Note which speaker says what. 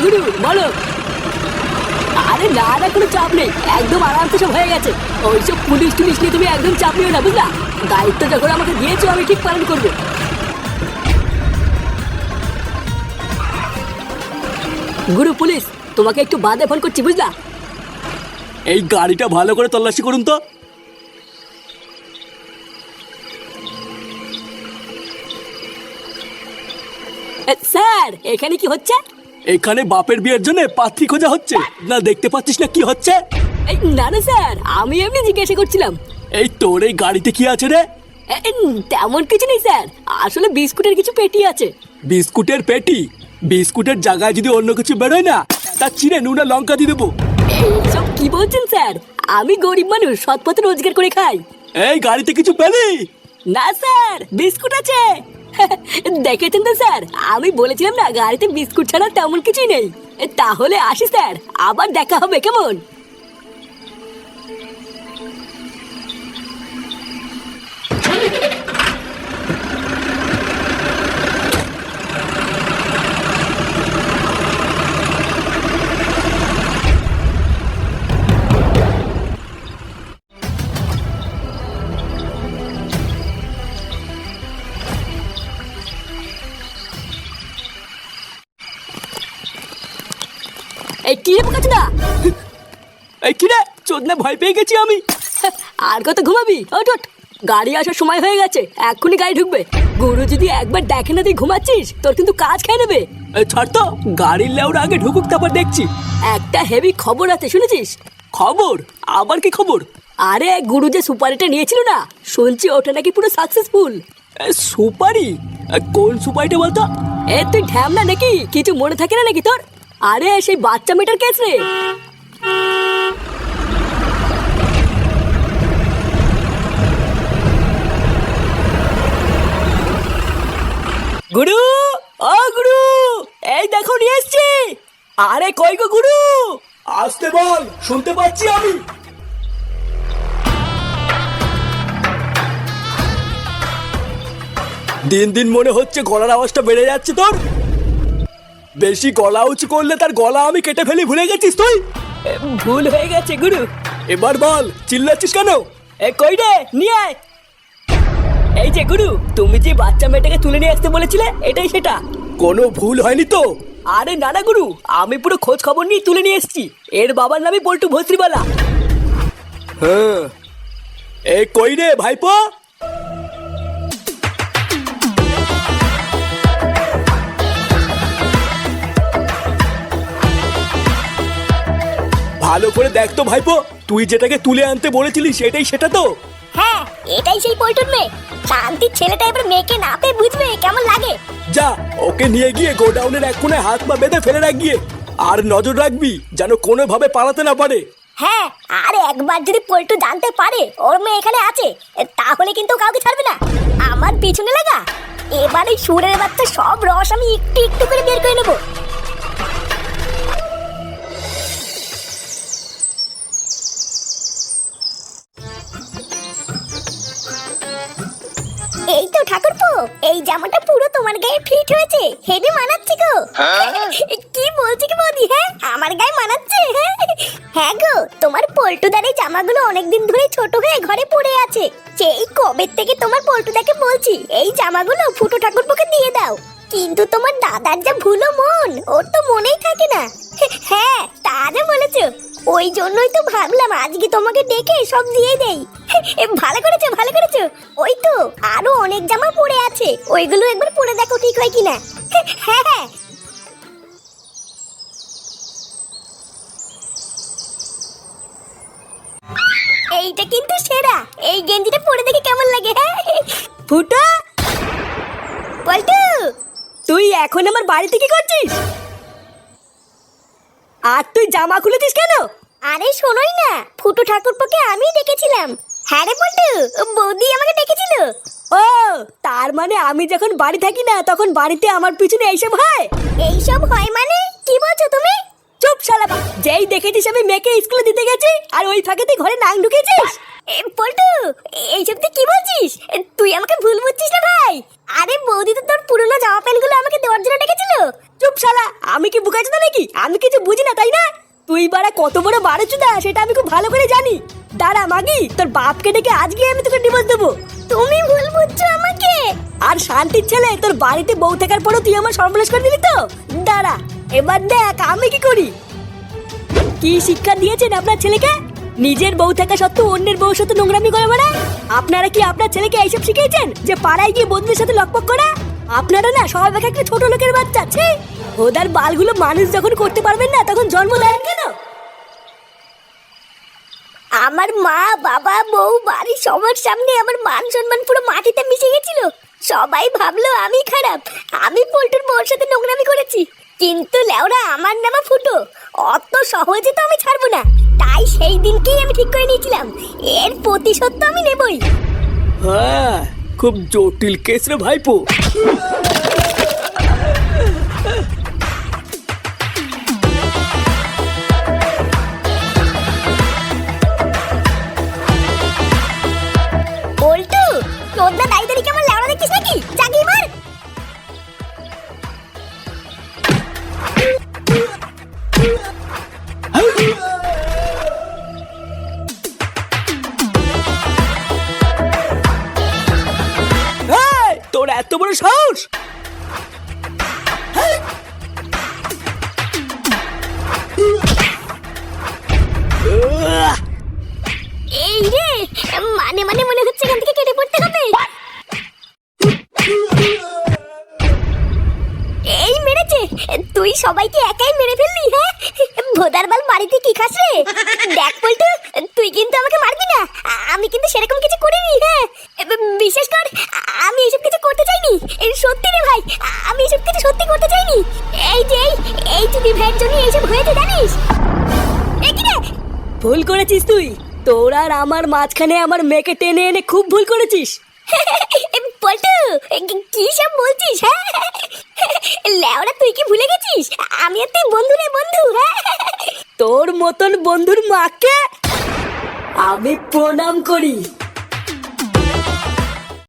Speaker 1: গুরু বলো। আরে না না, কোনো চাপ নেই, একদম আরামসে সব হয়ে গেছে। ওইসব পুলিশ টুলিশ নিয়ে তুমি একদম চাপ নিও না, বুঝলা? দায়িত্ব যখন আমাকে দিয়েছো আমি ঠিক পালন করবো। গুরু পুলিশ, তোমাকে একটু বাদে ফোন করছি, বুঝলা?
Speaker 2: এই গাড়িটা ভালো করে তল্লাশি করুন তো।
Speaker 1: স্যার এখানে কি হচ্ছে?
Speaker 2: এখানে বাপের বিয়ের জন্য পাত্রী খোঁজা হচ্ছে না, দেখতে পাচ্ছিস না কি হচ্ছে?
Speaker 1: না না স্যার, আমি এমনি জিজ্ঞাসা করছিলাম।
Speaker 2: এই তোর এই গাড়িতে কি আছে রে?
Speaker 1: তেমন কিছু নেই স্যার, আসলে বিস্কুটের কিছু পেটি আছে।
Speaker 2: বিস্কুটের পেটি? বিস্কুটের জায়গায় যদি অন্য কিছু বেরোয় না, তা চিনে নুনা লঙ্কা দিয়ে দেবো।
Speaker 1: এইসব কি বলছেন স্যার? আমি গরিব মানুষ, সৎ পথে রোজগার করে খাই।
Speaker 2: এই গাড়িতে কিছু পেলি?
Speaker 1: না স্যার, বিস্কুট আছে। দেখেছেন তো স্যার, আমি বলেছিলাম না গাড়িতে বিস্কুট ছাড়া তেমন কিছুই নেই। তাহলে আসি স্যার, আবার দেখা হবে, কেমন? এই কি বোকাচ্ছ না?
Speaker 2: এই কি রে, চোদনা ভয় পেয়ে গেছি আমি।
Speaker 1: আর কত ঘুমাবি? ওঠ ওঠ, গাড়ি আসার সময় হয়ে গেছে, এক্ষুনি গাড়ি ঢুকবে। গুরু যদি একবার দেখে না তুই ঘুমাচ্ছিস, তোর কিন্তু কাজ খেয়ে নেবে।
Speaker 2: এই ছাড় তো, গাড়ির লেউরা আগে ঢুকুক, তারপর দেখছি।
Speaker 1: একটা হেভি খবর আছে, শুনেছিস?
Speaker 2: খবর? আবার কি খবর?
Speaker 1: আরে গুরু যে সুপারিটা নিয়েছিল না, শুনছি ওটা নাকি পুরো সাকসেসফুল।
Speaker 2: সুপারি? কোন সুপারিটা বলতো?
Speaker 1: তুই ঢ্যামনা নাকি, কিছু মনে থাকে না নাকি তোর? আরে সেই বাচ্চা মেয়েটার কেস রে। গুরু, ও গুরু, এই দেখো নিয়ে এসছি। আরে কই গো গুরু?
Speaker 2: আসতে বল, শুনতে পাচ্ছি আমি। দিন দিন মনে হচ্ছে গলার আওয়াজটা বেড়ে যাচ্ছে তোর। বেশি গলা উঁচু করলে তার গলা আমি কেটে ফেলি, ভুলে গেছিস তুই?
Speaker 1: ভুল হয়ে গেছে গুরু।
Speaker 2: এবার বল, চিল্লাচ্ছিস কেন?
Speaker 1: কই রে, নিয়ে আয়। এই যে গুরু, তুমি যে বাচ্চা মেয়েটাকে তুলে নিয়ে আসতে বলেছিলে, এটাই সেটা।
Speaker 2: কোনো ভুল হয়নি তো?
Speaker 1: আরে না না গুরু, আমি পুরো খোঁজ খবর নিয়ে তুলে নিয়ে এসেছি। এর বাবার নামই পল্টু ভস্ত্রীবালা।
Speaker 2: হ্যাঁ, এ কই রে ভাইপো? ভালো করে দেখ তো ভাইপো, তুই যেটাকে তুলে আনতে বলেছিলি সেটাই সেটা তো?
Speaker 3: হ্যাঁ, এটাই সেই পল্টুর মেয়ে। শান্তির ছেলেটা এবার মেয়েকে না পেয়ে বুঝবে কেমন লাগে।
Speaker 2: যা, ওকে নিয়ে গিয়ে গোডাউনের এক কোণে হাত পা বেঁধে ফেলে রাখ গিয়ে। আর নজর রাখবি যেন কোনোভাবে পালাতে না পারে।
Speaker 3: হ্যাঁ, আর একবার যদি পল্টু জানতে পারে ওর মেয়ে এখানে আছে, তাহলে কিন্তু কাউকে ছাড়বে না। আমার পিছনে লাগা, এবার এই সুরের বাচ্চা সব রস আমি একটু একটু করে বের করে নেবো। এই তো ঠাকুরপো, এই জামাটা পুরো তোমার গায়ে ফিট হয়েছে, হেভি মানাচ্ছে গো। কি বলছি কি বৌদি? হ্যাঁ, আমার গায়ে মানাচ্ছে। হ্যাঁ গো, তোমার পল্টুদার এই জামাগুলো অনেকদিন ধরে ছোট হয়ে ঘরে পড়ে আছে। সেই কবে থেকে তোমার পল্টুদাকে বলছি এই জামাগুলো ফুটো ঠাকুরপোকে দিয়ে দাও, কিন্তু তোমার দাদার যা ভুলো মন, ওর তো মনেই থাকে না। হ্যাঁ, তা যা বলেছো, ওই জন্যই তো ভাবলাম আজকে তোমাকে ডেকে সব দিয়ে দেই। ভালো করেছো, ভালো করেছো। ওই তো আরো অনেক জামা পড়ে আছে, ওইগুলো একবার পরে দেখো ঠিক হয় কিনা। হ্যাঁ হ্যাঁ, এইটা কিন্তু সেরা। এই গেঞ্জিটা পরে দেখে কেমন লাগে? হ্যাঁ
Speaker 1: ফুটা,
Speaker 3: পল্টু,
Speaker 1: তুই এখন আমার বাড়িতে কি করছিস? আর তুই জামা খুলেছিস কেন?
Speaker 3: আরে শোনোই না, ফুটু ঠাকুরপোকে আমি ডেকেছিলাম। হ্যাঁ রে পল্টু, বৌদি আমাকে ডেকেছিল।
Speaker 1: ও, তার মানে আমি যখন বাড়ি থাকি না তখন বাড়িতে আমার পিছনে এইসব হয়?
Speaker 3: এইসব হয় মানে কি বলছো তুমি?
Speaker 1: চুপ শালা, যেই দেখেছিস আমি মেয়েকে স্কুলে দিতে গেছি আর ওই ফাঁকে তুই ঘরে নাং ঢুকেছিস।
Speaker 3: পল্টু, এইসব তুই কি বলছিস? তুই আমাকে ভুল বুঝছিস না ভাই। আরে বৌদি তো তোর পুরনো জামা প্যান্ট গুলো আমাকে দেওয়ার জন্য ডেকেছিল।
Speaker 1: চুপ শালা, আমি কি বুকাচ্ছি নাকি? আমি কিছু বুঝি না তাই না? তুই বাড়া কত বড় বারোচুদা সেটা আমি খুব ভালো করে জানি। দাঁড়া মাগি, তোর বাপকে ডেকে আজকে আমি তোকে ডিভোর্স দেবো।
Speaker 3: তুমি ভুল বুঝছো আমাকে।
Speaker 1: আর শান্তির ছেলে, তোর বাড়িতে বউ থাকার পরও তুই আমার সর্বনাশ করে দিলি তো। দাঁড়া এবার দেখ আমি কি করি। কি শিক্ষা দিয়েছেন আপনার ছেলেকে? নিজের বউ থাকা সত্ত্বেও অন্যের বউর সাথে নোংরামি করে বেড়ায়। আপনারা কি আপনার ছেলেকে এইসব শিখিয়েছেন যে পাড়ায় গিয়ে বন্ধুদের সাথে লকপক করা? আপনারা না সবাই একটা ছোট লোকের বাচ্চা। ছি, ওদের বালগুলো মানুষ যখন করতে পারবেন না তখন জন্ম দেন কেন?
Speaker 3: আমার মা বাবা বউ বাড়ি সবার সামনে আমার মান সম্মান পুরো মাটিতে মিশে গেছিল। সবাই ভাবলো আমি খারাপ, আমি পল্টুর বউর সাথে নোংরামি করেছি। কিন্তু লেওরা আমার নামা ফুটো, অত সহজে তো আমি ছাড়বো না। তাই সেই দিনকেই আমি ঠিক করে নিয়েছিলাম এর প্রতিশোধ তো আমি নেবই।
Speaker 2: হ্যাঁ, খুব জটিল কেস রে ভাইপো।
Speaker 3: পল্টু, তোর না দায়িত্ব কি আমার লেওরা দেখিস নাকি? জাগিয়ে মার।
Speaker 2: এই, তোর এত বড় সাহস!
Speaker 3: এই রে, মানে মানে মনে হচ্ছে এখান থেকে কেটে পড়তে হবে। এই মেরেছে, তুই সবাইকে একাই মেরে ফেললি? হ্যাঁ, ভোদার বাল বাড়িতে কি খাস রে? দেখ পল্টু, তুই কিন্তু আমাকে মারবি না। আমি কিন্তু সেরকম কিছু করিনি। হ্যাঁ, বিশেষ কর আমি এসব কিছু করতে চাইনি। সত্যি রে ভাই, আমি এসব কিছু সত্যি করতে চাইনি। এই যে এই চুদি ভাইয়ের জন্য এইসব হয়েছে জানিস? এই কি রে?
Speaker 1: ভুল করেছিস তুই। তোর আর আমার মাঝখানে আমার মেয়েকে টেনে এনে খুব ভুল করেছিস।
Speaker 3: পল্টু, কি সব বলছিস? হ্যাঁ, লেওরা তুই কি ভুলে গেছিস আমি আর তুই বন্ধু রে বন্ধু? হ্যাঁ,
Speaker 1: তোর মতন বন্ধুর মাকে আমি প্রণাম করি।